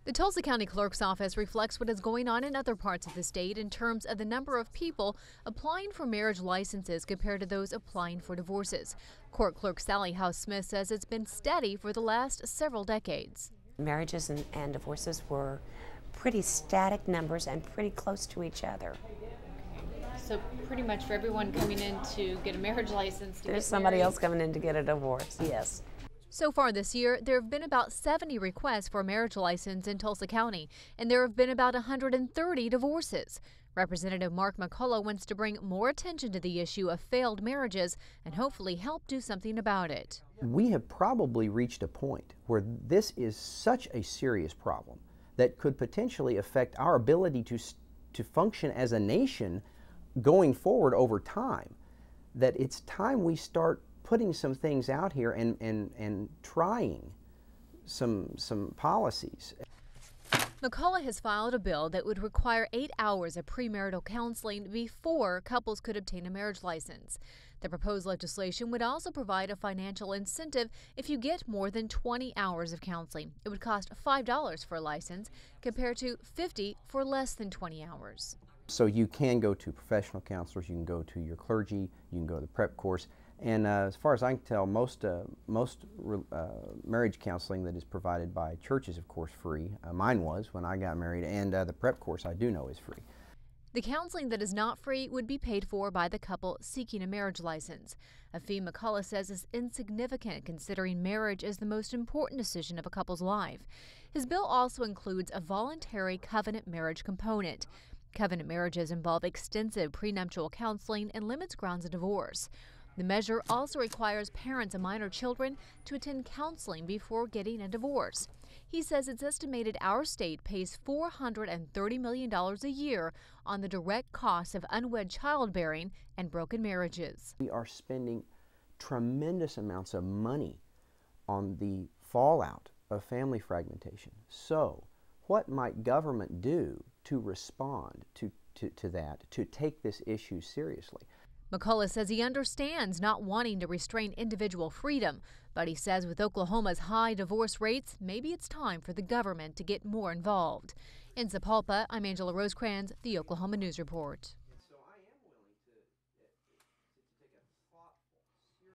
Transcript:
The Tulsa County Clerk's Office reflects what is going on in other parts of the state in terms of the number of people applying for marriage licenses compared to those applying for divorces. Court Clerk Sally House-Smith says it's been steady for the last several decades. Marriages and divorces were pretty static numbers and pretty close to each other. So pretty much for everyone coming in to get a marriage license, There's somebody else coming in to get a divorce, yes. So far this year, there have been about 70 requests for a marriage license in Tulsa County, and there have been about 130 divorces. Representative Mark McCullough wants to bring more attention to the issue of failed marriages and hopefully help do something about it. We have probably reached a point where this is such a serious problem that could potentially affect our ability to function as a nation going forward over time, that it's time we start putting some things out here and trying some policies. McCullough has filed a bill that would require 8 hours of premarital counseling before couples could obtain a marriage license. The proposed legislation would also provide a financial incentive if you get more than 20 hours of counseling. It would cost $5 for a license compared to $50 for less than 20 hours. So you can go to professional counselors, you can go to your clergy, you can go to the prep course. And as far as I can tell, most marriage counseling that is provided by churches, of course, free. Mine was when I got married, and the prep course I do know is free. The counseling that is not free would be paid for by the couple seeking a marriage license, a fee McCullough says is insignificant considering marriage is the most important decision of a couple's life. His bill also includes a voluntary covenant marriage component. Covenant marriages involve extensive prenuptial counseling and limits grounds of divorce. The measure also requires parents of minor children to attend counseling before getting a divorce. He says it's estimated our state pays $430 million a year on the direct costs of unwed childbearing and broken marriages. We are spending tremendous amounts of money on the fallout of family fragmentation. So what might government do to respond to that, to take this issue seriously? McCullough says he understands not wanting to restrain individual freedom, but he says with Oklahoma's high divorce rates, maybe it's time for the government to get more involved. In Sapulpa, I'm Angela Rosecrans, the Oklahoma News Report.